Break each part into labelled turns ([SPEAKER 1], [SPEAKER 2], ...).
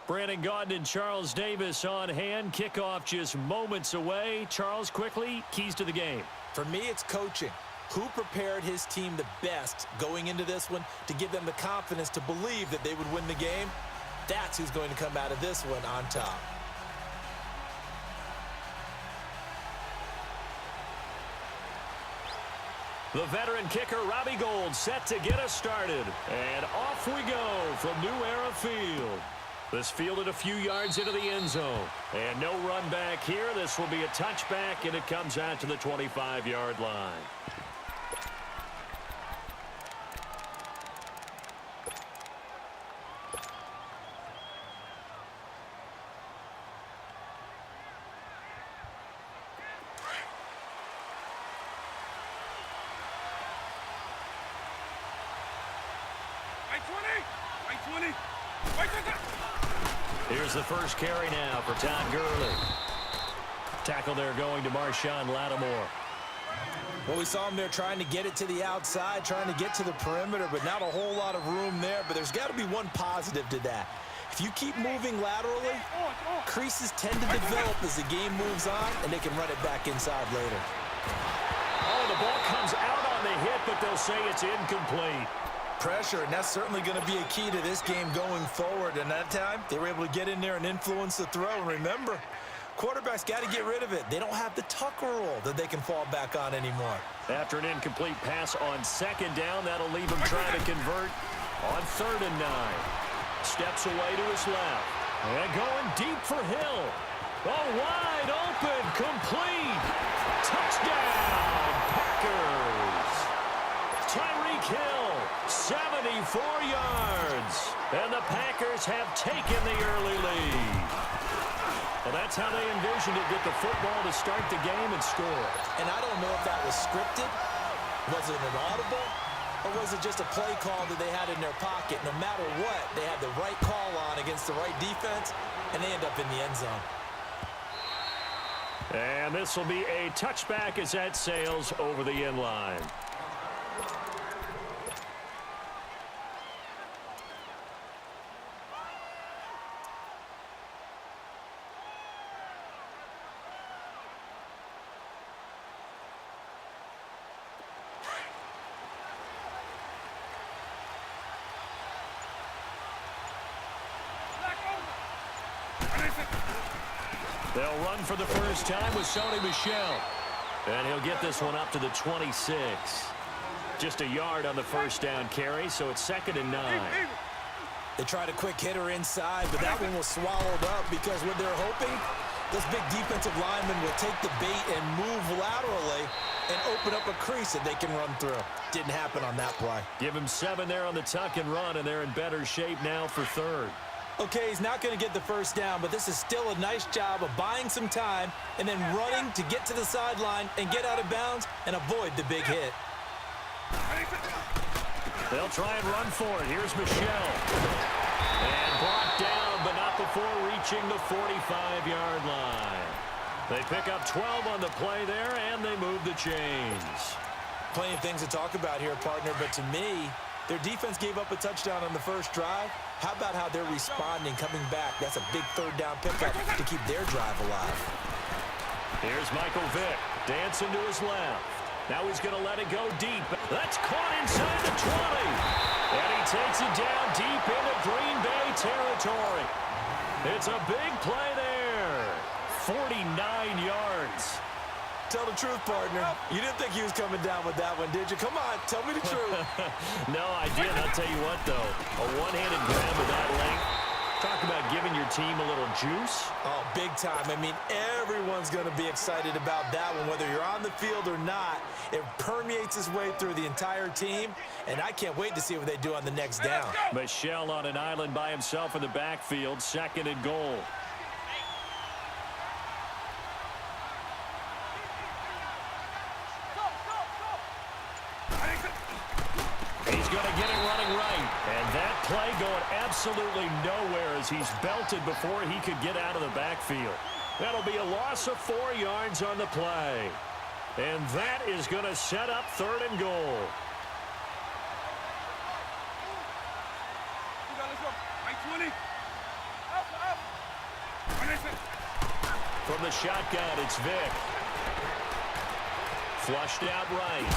[SPEAKER 1] Brandon Gaudin and Charles Davis on hand. Kickoff just moments away. Charles, quickly, keys to the game.
[SPEAKER 2] For me, it's coaching. Who prepared his team the best going into this one to give them the confidence to believe that they would win the game? That's who's going to come out of this one on top.
[SPEAKER 1] The veteran kicker, Robbie Gould, set to get us started. And off we go from New Era Field. This fielded a few yards into the end zone. And no run back here. This will be a touchback, and it comes out to the 25-yard line. Here's the first carry now for Todd Gurley. Tackle there going to Marshawn Lattimore.
[SPEAKER 2] Well, we saw him there trying to get it to the outside, trying to get to the perimeter, but not a whole lot of room there. But there's got to be one positive to that. If you keep moving laterally, creases tend to develop as the game moves on, and they can run it back inside later.
[SPEAKER 1] Oh, the ball comes out on the hit, but they'll say it's incomplete.
[SPEAKER 2] Pressure, and that's certainly going to be a key to this game going forward. And that time, they were able to get in there and influence the throw. And remember, quarterbacks got to get rid of it. They don't have the Tucker rule that they can fall back on anymore.
[SPEAKER 1] After an incomplete pass on second down, that'll leave him trying to convert on 3rd and 9. Steps away to his left. And going deep for Hill. Oh, wide open, complete. Touchdown, Packers. Tyreek Hill, 74 yards. And the Packers have taken the early lead. Well, that's how they envisioned it, get the football to start the game and score.
[SPEAKER 2] And I don't know if that was scripted. Was it an audible? Or was it just a play call that they had in their pocket? No matter what, they had the right call on against the right defense, and they end up in the end zone.
[SPEAKER 1] And this will be a touchback as that sails over the end line. They'll run for the first time with Sony Michel. And he'll get this one up to the 26. Just a yard on the first down carry, so it's 2nd and 9.
[SPEAKER 2] They tried a quick hitter inside, but that one was swallowed up because what they're hoping, those big defensive linemen will take the bait and move laterally and open up a crease that they can run through. Didn't happen on that play.
[SPEAKER 1] Give him 7 there on the tuck and run, and they're in better shape now for 3rd.
[SPEAKER 2] Okay, he's not going to get the first down, but this is still a nice job of buying some time and then running to get to the sideline and get out of bounds and avoid the big hit.
[SPEAKER 1] They'll try and run for it. Here's Michel. And brought down, but not before reaching the 45-yard line. They pick up 12 on the play there, and they move the chains.
[SPEAKER 2] Plenty of things to talk about here, partner, but to me, their defense gave up a touchdown on the first drive. How about how they're responding, coming back? That's a big 3rd down pickup to keep their drive alive.
[SPEAKER 1] Here's Michael Vick, dancing to his left. Now he's going to let it go deep. That's caught inside the 20. And he takes it down deep into Green Bay territory. It's a big play there. 49 yards.
[SPEAKER 2] Tell the truth, partner. You didn't think he was coming down with that one, did you? Come on, tell me the truth.
[SPEAKER 1] No, I didn't. I'll tell you what, though. A one-handed grab of that length. Talk about giving your team a little juice.
[SPEAKER 2] Oh, big time. I mean, everyone's going to be excited about that one, whether you're on the field or not. It permeates its way through the entire team, and I can't wait to see what they do on the next down.
[SPEAKER 1] Michel on an island by himself in the backfield, 2nd and goal. He's going to get it running right. And that play going absolutely nowhere as he's belted before he could get out of the backfield. That'll be a loss of 4 yards on the play. And that is going to set up 3rd and goal. From the shotgun, it's Vic. Flushed out right.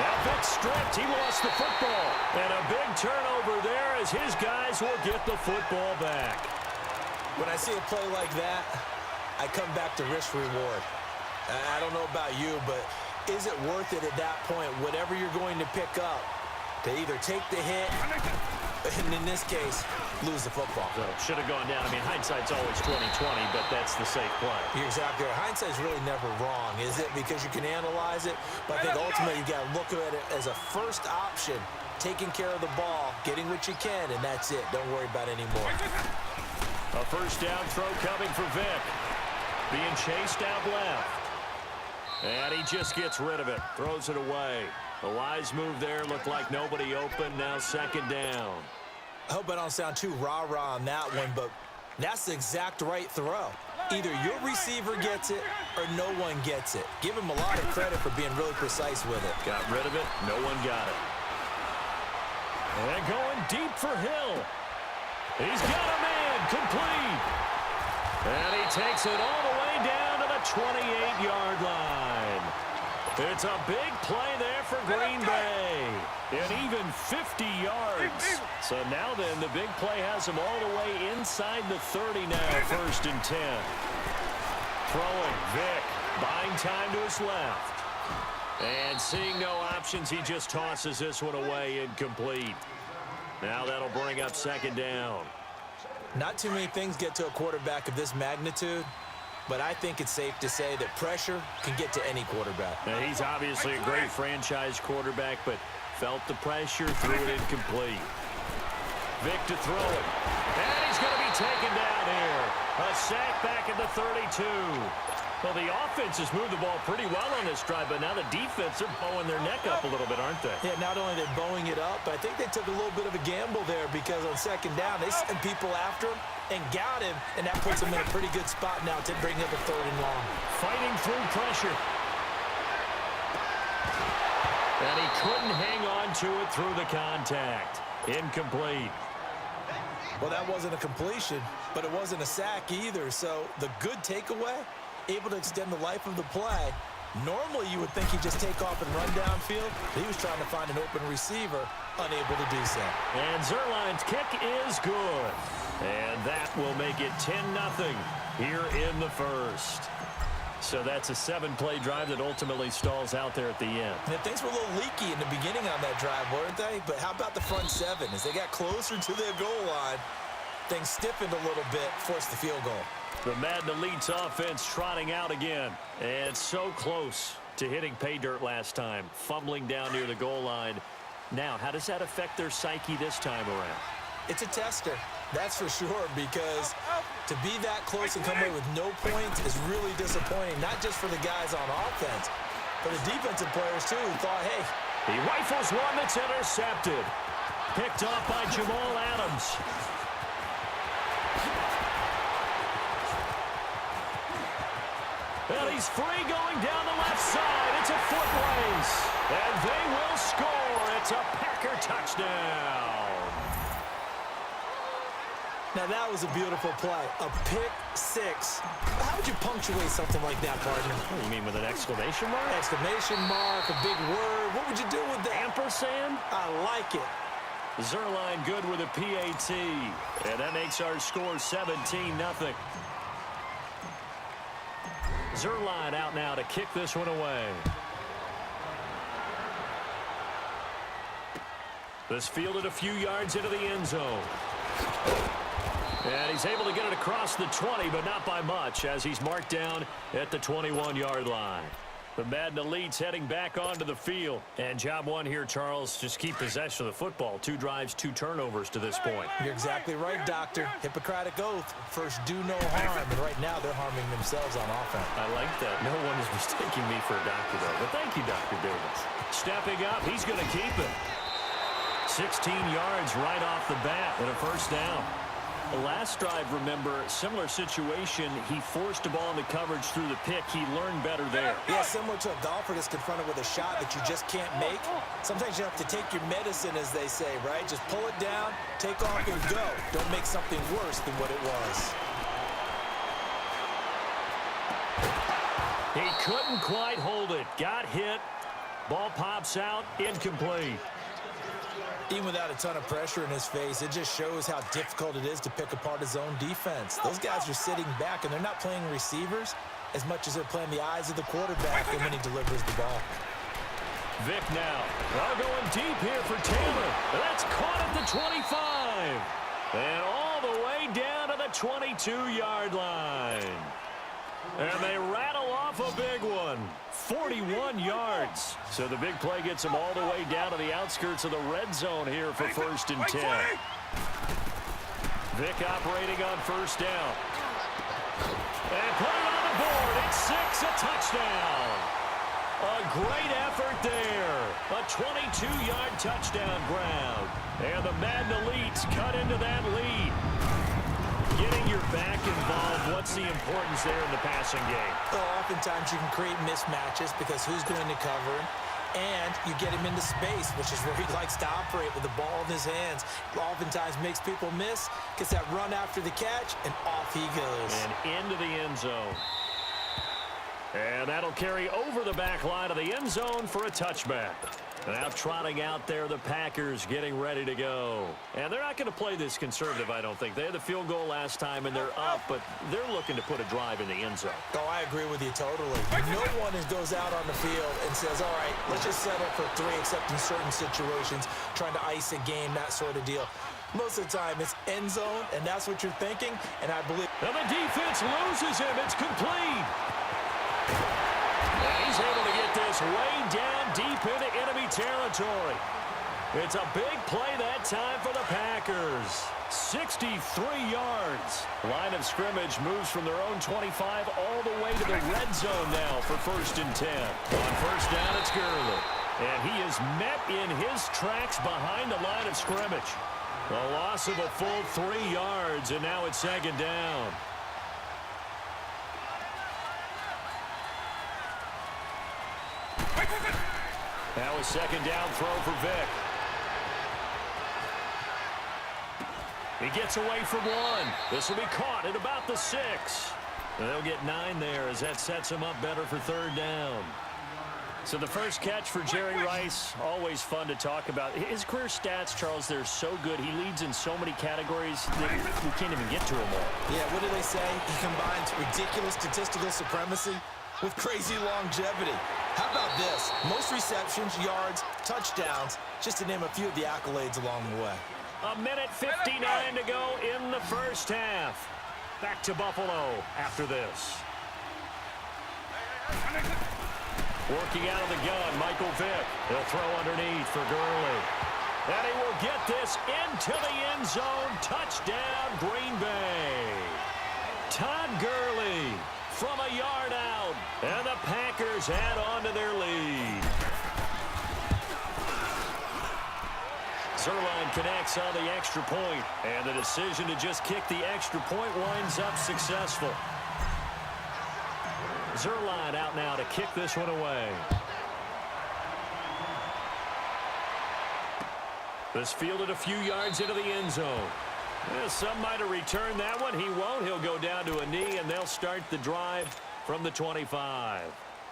[SPEAKER 1] Now Vic stripped. He lost the football. And a big turnover there as his guys will get the football back.
[SPEAKER 2] When I see a play like that, I come back to risk reward. I don't know about you, but is it worth it at that point, whatever you're going to pick up, to either take the hit, and in this case, lose the football?
[SPEAKER 1] So should have gone down. I mean, hindsight's always 20/20, but that's the safe play.
[SPEAKER 2] You're exactly right. Hindsight's really never wrong, is it? Because you can analyze it, but I think ultimately you got to look at it as a first option, taking care of the ball, getting what you can, and that's it. Don't worry about it anymore.
[SPEAKER 1] A first down throw coming for Vic. Being chased out left. And he just gets rid of it. Throws it away. A wise move there. Looked like nobody open. Now second down.
[SPEAKER 2] I hope I don't sound too rah-rah on that one, but that's the exact right throw. Either your receiver gets it or no one gets it. Give him a lot of credit for being really precise with it.
[SPEAKER 1] Got rid of it. No one got it. And going deep for Hill. He's got a man. Complete. And he takes it all the way down to the 28-yard line. It's a big play there for Green Bay. And even 50 yards. So now then, the big play has him all the way inside the 30 now, 1st and 10. Throwing, Vic, buying time to his left. And seeing no options, he just tosses this one away, incomplete. Now that'll bring up second down.
[SPEAKER 2] Not too many things get to a quarterback of this magnitude, but I think it's safe to say that pressure can get to any quarterback.
[SPEAKER 1] Now, he's obviously a great franchise quarterback, but felt the pressure, threw it incomplete. Vic to throw it. And he's going to be taken down here. A sack back at the 32. Well, the offense has moved the ball pretty well on this drive, but now the defense are bowing their neck up a little bit, aren't they?
[SPEAKER 2] Yeah, not only are they bowing it up, but I think they took a little bit of a gamble there because on second down, they sent people after him and got him, and that puts him in a pretty good spot now to bring up a 3rd and long.
[SPEAKER 1] Fighting through pressure. And he couldn't hang on to it through the contact. Incomplete.
[SPEAKER 2] Well, that wasn't a completion, but it wasn't a sack either, so the good takeaway, able to extend the life of the play. Normally, you would think he'd just take off and run downfield. He was trying to find an open receiver, unable to do so.
[SPEAKER 1] And Zerline's kick is good. And that will make it 10-0 here in the 1st. So that's a 7-play drive that ultimately stalls out there at the end.
[SPEAKER 2] And things were a little leaky in the beginning on that drive, weren't they? But how about the front 7? As they got closer to their goal line, things stiffened a little bit, forced the field goal.
[SPEAKER 1] The Madden Elite's offense trotting out again. And so close to hitting pay dirt last time. Fumbling down near the goal line. Now, how does that affect their psyche this time around?
[SPEAKER 2] It's a tester, that's for sure, because to be that close and come away with no points is really disappointing, not just for the guys on offense, but the defensive players, too, who thought, hey.
[SPEAKER 1] He rifles one that's intercepted. Picked off by Jamal Adams. And he's free going down the left side. It's a foot race. And they will score. It's a Packer touchdown.
[SPEAKER 2] Now, that was a beautiful play. A pick 6. How would you punctuate something like that, partner?
[SPEAKER 1] What do you mean, with an exclamation mark?
[SPEAKER 2] Exclamation mark, a big word. What would you do with that?
[SPEAKER 1] Ampersand?
[SPEAKER 2] I like it.
[SPEAKER 1] Zerline good with a PAT. And that makes our score 17-0. Zerline out now to kick this one away. This fielded a few yards into the end zone. And he's able to get it across the 20, but not by much, as he's marked down at the 21-yard line. The Madden Elite's heading back onto the field. And job one here, Charles, just keep possession of the football. 2 drives, 2 turnovers to this point.
[SPEAKER 2] You're exactly right, Doctor. Hippocratic oath. First, do no harm. And right now, they're harming themselves on offense.
[SPEAKER 1] I like that. No one is mistaking me for a doctor, though. But thank you, Dr. Davis. Stepping up, he's going to keep it. 16 yards right off the bat and a first down. Last drive, remember, similar situation. He forced a ball into coverage through the pick. He learned better there.
[SPEAKER 2] Yeah, similar to a golfer that's confronted with a shot that you just can't make. Sometimes you have to take your medicine, as they say, right? Just pull it down, take off, and go. Don't make something worse than what it was.
[SPEAKER 1] He couldn't quite hold it. Got hit. Ball pops out. Incomplete.
[SPEAKER 2] Even without a ton of pressure in his face, it just shows how difficult it is to pick apart his own defense. Those guys are sitting back, and they're not playing receivers as much as they're playing the eyes of the quarterback and when he delivers the ball.
[SPEAKER 1] Vic now. Well, going deep here for Taylor. That's caught at the 25. And all the way down to the 22-yard line. And they rattle off a big one. 41 yards. So the big play gets them all the way down to the outskirts of the red zone here for 1st and 10. Vic operating on 1st down. And put it on the board. It's 6, a touchdown. A great effort there. A 22-yard touchdown ground. And the Madden Elites cut into that lead. Getting your back involved, what's the importance there in the passing game?
[SPEAKER 2] Well, oftentimes you can create mismatches because who's going to cover him? And you get him into space, which is where he likes to operate with the ball in his hands. Oftentimes makes people miss, gets that run after the catch, and off he goes.
[SPEAKER 1] And into the end zone. And that'll carry over the back line of the end zone for a touchback. Now trotting out there, the Packers getting ready to go. And they're not going to play this conservative, I don't think. They had the field goal last time, and they're up, but they're looking to put a drive in the end zone.
[SPEAKER 2] Oh, I agree with you totally. No one goes out on the field and says, all right, let's just settle for 3, except in certain situations, trying to ice a game, that sort of deal. Most of the time, it's end zone, and that's what you're thinking, and I believe...
[SPEAKER 1] And the defense loses him. It's complete. And he's able to get this way down deep into enemy territory. It's a big play that time for the Packers. 63 yards. Line of scrimmage moves from their own 25 all the way to the red zone now for 1st and 10. On 1st down, it's Gurley. And he is met in his tracks behind the line of scrimmage. A loss of a full 3 yards, and now it's 2nd down. Now a 2nd down throw for Vic. He gets away from 1. This will be caught at about the 6. And they'll get 9 there as that sets him up better for 3rd down. So the first catch for Jerry Rice, always fun to talk about. His career stats, Charles, they're so good. He leads in so many categories that we can't even get to them all.
[SPEAKER 2] Yeah, what do they say? He combines ridiculous statistical supremacy with crazy longevity. How about this? Most receptions, yards, touchdowns, just to name a few of the accolades along the way.
[SPEAKER 1] A minute 59 to go in the first half. Back to Buffalo after this. Working out of the gun, Michael Vick. He'll throw underneath for Gurley. And he will get this into the end zone. Touchdown, Green Bay. Todd Gurley from a yard out. And the Packers add on to their lead. Zerline connects on the extra point. And the decision to just kick the extra point winds up successful. Zerline out now to kick this one away. This fielded a few yards into the end zone. Some might have returned that one. He won't. He'll go down to a knee, and they'll start the drive from the 25.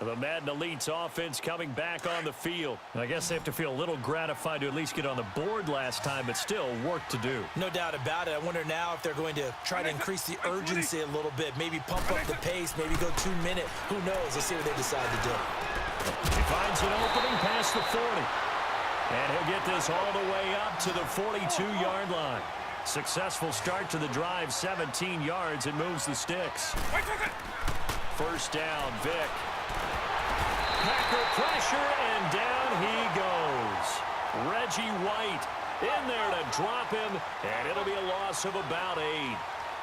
[SPEAKER 1] The Madden Elites offense coming back on the field. I guess they have to feel a little gratified to at least get on the board last time, but still work to do.
[SPEAKER 2] No doubt about it. I wonder now if they're going to try to increase the urgency a little bit, maybe pump up the pace, maybe go 2 minute. Who knows? Let's see what they decide to do.
[SPEAKER 1] He finds an opening past the 40. And he'll get this all the way up to the 42-yard line. Successful start to the drive, 17 yards, and moves the sticks. First down, Vic. Packer pressure, and down he goes. Reggie White in there to drop him, and it'll be a loss of about 8.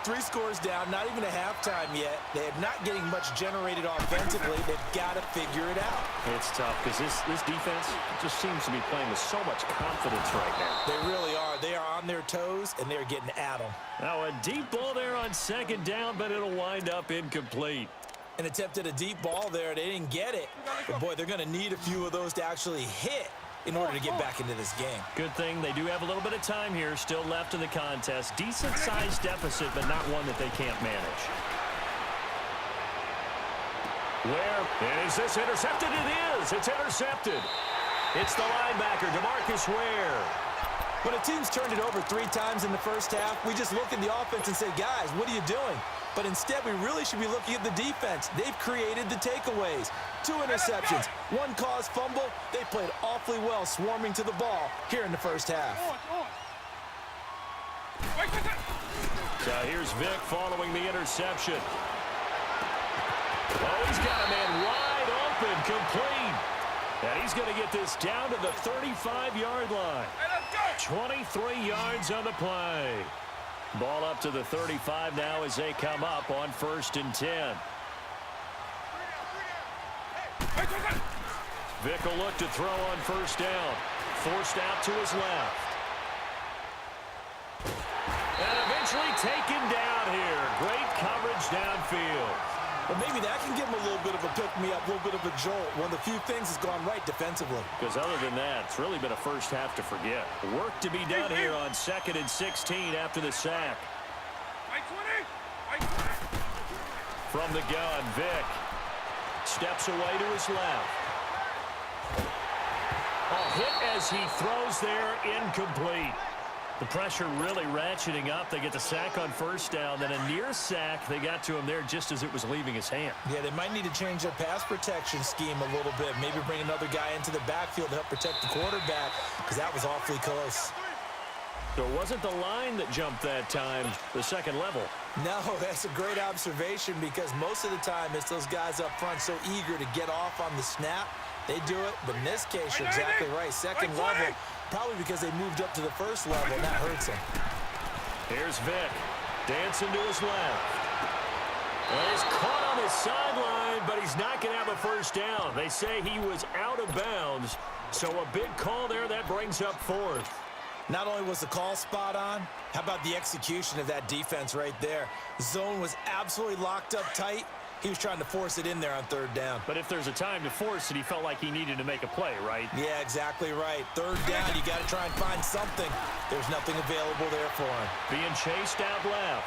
[SPEAKER 2] 3 scores down, not even a halftime yet. They're not getting much generated offensively. They've got to figure it out.
[SPEAKER 1] It's tough because this defense just seems to be playing with so much confidence right now.
[SPEAKER 2] They really are. They are on their toes, and they're getting at them.
[SPEAKER 1] Now a deep ball there on second down, but it'll wind up incomplete.
[SPEAKER 2] An attempt at a deep ball there. They didn't get it. But, boy, they're going to need a few of those to actually hit in order to get back into this game.
[SPEAKER 1] Good thing they do have a little bit of time here still left in the contest. Decent-sized deficit, but not one that they can't manage. Where is this intercepted? It is. It's intercepted. It's the linebacker, DeMarcus Ware.
[SPEAKER 2] When a team's turned it over 3 times in the first half, we just look at the offense and say, guys, what are you doing? But instead, we really should be looking at the defense. They've created the takeaways. 2 interceptions, 1 caused fumble. They played awfully well swarming to the ball here in the first half.
[SPEAKER 1] So here's Vic following the interception. Oh, he's got a man wide open, complete. And he's going to get this down to the 35-yard line. 23 yards on the play. Ball up to the 35 now as they come up on 1st and 10. Vic will look to throw on 1st down. Forced out to his left. And eventually taken down here. Great coverage downfield.
[SPEAKER 2] But maybe that can give him a little bit of a pick-me-up, a little bit of a jolt. One of the few things has gone right defensively.
[SPEAKER 1] Because other than that, it's really been a first half to forget. Work to be done here on 2nd and 16 after the sack. From the gun, Vic steps away to his left. A hit as he throws there, incomplete. The pressure really ratcheting up. They get the sack on 1st down, then a near sack. They got to him there just as it was leaving his hand.
[SPEAKER 2] Yeah, they might need to change their pass protection scheme a little bit. Maybe bring another guy into the backfield to help protect the quarterback, because that was awfully close.
[SPEAKER 1] So it wasn't the line that jumped that time, the second level.
[SPEAKER 2] No, that's a great observation, because most of the time it's those guys up front so eager to get off on the snap. They do it, but in this case, you're exactly right. Second level, probably because they moved up to the 1st level, and that hurts him.
[SPEAKER 1] Here's Vic, dancing to his left. Well, he's caught on his sideline, but he's not going to have a 1st down. They say he was out of bounds, so a big call there that brings up 4th.
[SPEAKER 2] Not only was the call spot on, how about the execution of that defense right there? Zone was absolutely locked up tight. He was trying to force it in there on 3rd down.
[SPEAKER 1] But if there's a time to force it, he felt like he needed to make a play, right?
[SPEAKER 2] Yeah, exactly right. 3rd down, you got to try and find something. There's nothing available there for him.
[SPEAKER 1] Being chased out left.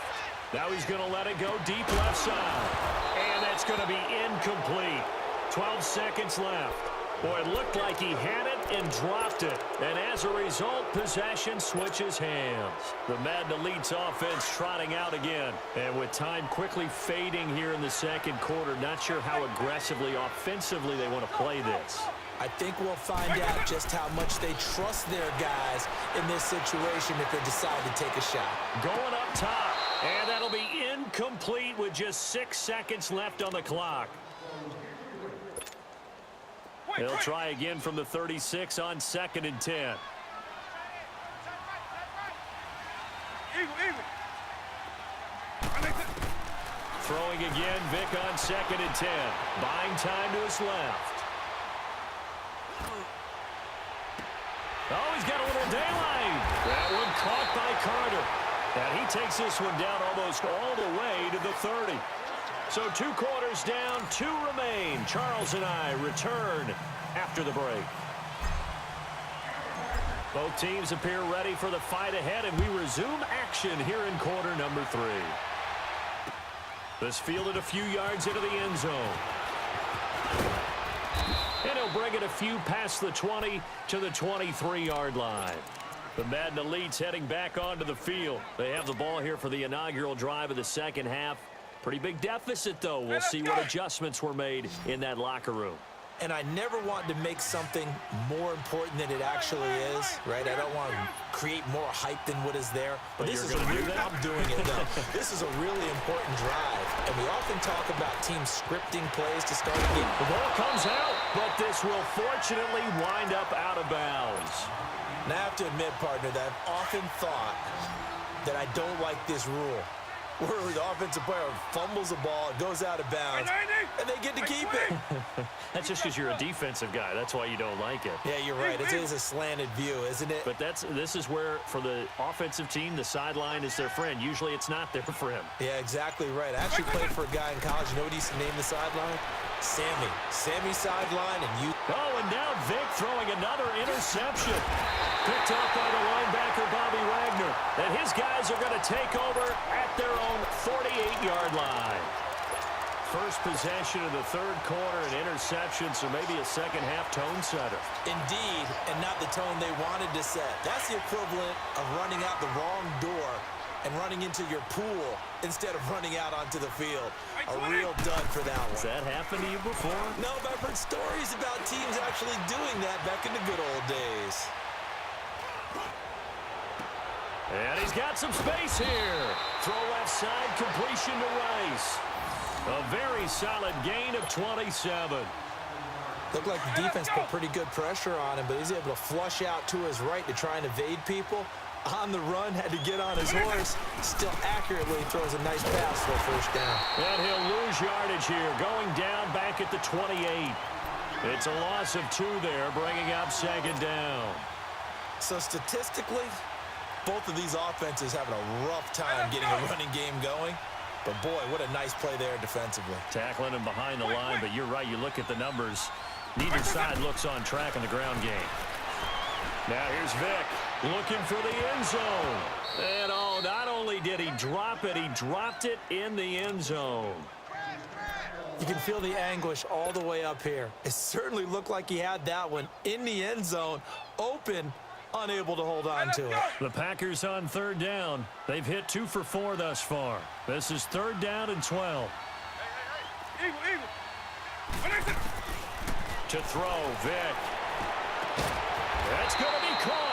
[SPEAKER 1] Now he's going to let it go deep left side. And that's going to be incomplete. 12 seconds left. Boy, it looked like he had it and dropped it. And as a result, possession switches hands. The Madden Elite's offense trotting out again. And with time quickly fading here in the second quarter, not sure how aggressively, offensively they want to play this.
[SPEAKER 2] I think we'll find out just how much they trust their guys in this situation if they decide to take a shot.
[SPEAKER 1] Going up top. And that'll be incomplete with just 6 seconds left on the clock. They'll try again from the 36 on 2nd and 10. Throwing again, Vic on 2nd and 10. Buying time to his left. Oh, he's got a little daylight. That one caught by Carter. And he takes this one down almost all the way to the 30. So 2 quarters down, 2 remain. Charles and I return after the break. Both teams appear ready for the fight ahead, and we resume action here in quarter number 3. This fielded a few yards into the end zone. And he'll bring it a few past the 20 to the 23-yard line. The Madden Elite's heading back onto the field. They have the ball here for the inaugural drive of the second half. Pretty big deficit, though. We'll see what adjustments were made in that locker room.
[SPEAKER 2] And I never want to make something more important than it actually is, right? I don't want to create more hype than what is there.
[SPEAKER 1] But
[SPEAKER 2] this
[SPEAKER 1] you're
[SPEAKER 2] is
[SPEAKER 1] going to do that?
[SPEAKER 2] I'm doing it, though. This is a really important drive. And we often talk about teams scripting plays to start a game.
[SPEAKER 1] The ball comes out, but this will fortunately wind up out of bounds.
[SPEAKER 2] And I have to admit, partner, that I've often thought that I don't like this rule. where the offensive player fumbles the ball, it goes out of bounds, and they get to keep it.
[SPEAKER 1] That's just because you're a defensive guy. That's why you don't like it.
[SPEAKER 2] Yeah, you're right. It is a slanted view, isn't it?
[SPEAKER 1] But this is where, for the offensive team, the sideline is their friend. Usually it's not their friend.
[SPEAKER 2] Yeah, exactly right. I actually played for a guy in college. You know what he used to name the sideline? Sammy. Sammy sideline, and you...
[SPEAKER 1] Oh, and now Vic throwing another interception. Picked up by the linebacker, Bobby Wagner. And his guys are going to take over at their own 48-yard line. First possession of the third quarter, an interception, so maybe a second-half tone setter.
[SPEAKER 2] Indeed, and not the tone they wanted to set. That's the equivalent of running out the wrong door and running into your pool instead of running out onto the field. A real dud for that one.
[SPEAKER 1] Has that happened to you before?
[SPEAKER 2] No, but I've heard stories about teams actually doing that back in the good old days.
[SPEAKER 1] And he's got some space here. Throw left side, completion to Rice. A very solid gain of 27.
[SPEAKER 2] Looked like the defense put pretty good pressure on him, but he's able to flush out to his right to try and evade people. On the run, had to get on his horse. Still accurately throws a nice pass for a first down.
[SPEAKER 1] And he'll lose yardage here, going down back at the 28. It's a loss of 2 there, bringing up second down.
[SPEAKER 2] So statistically, both of these offenses having a rough time getting a running game going. But, boy, what a nice play there defensively.
[SPEAKER 1] Tackling him behind the line, but you're right. You look at the numbers. Neither side looks on track in the ground game. Now here's Vic looking for the end zone. And, oh, not only did he drop it, he dropped it in the end zone.
[SPEAKER 2] You can feel the anguish all the way up here. It certainly looked like he had that one in the end zone, open, unable to hold on to it.
[SPEAKER 1] The Packers on third down. They've hit 2 for 4 thus far. This is third down and 12. To throw, Vic. That's going to be caught.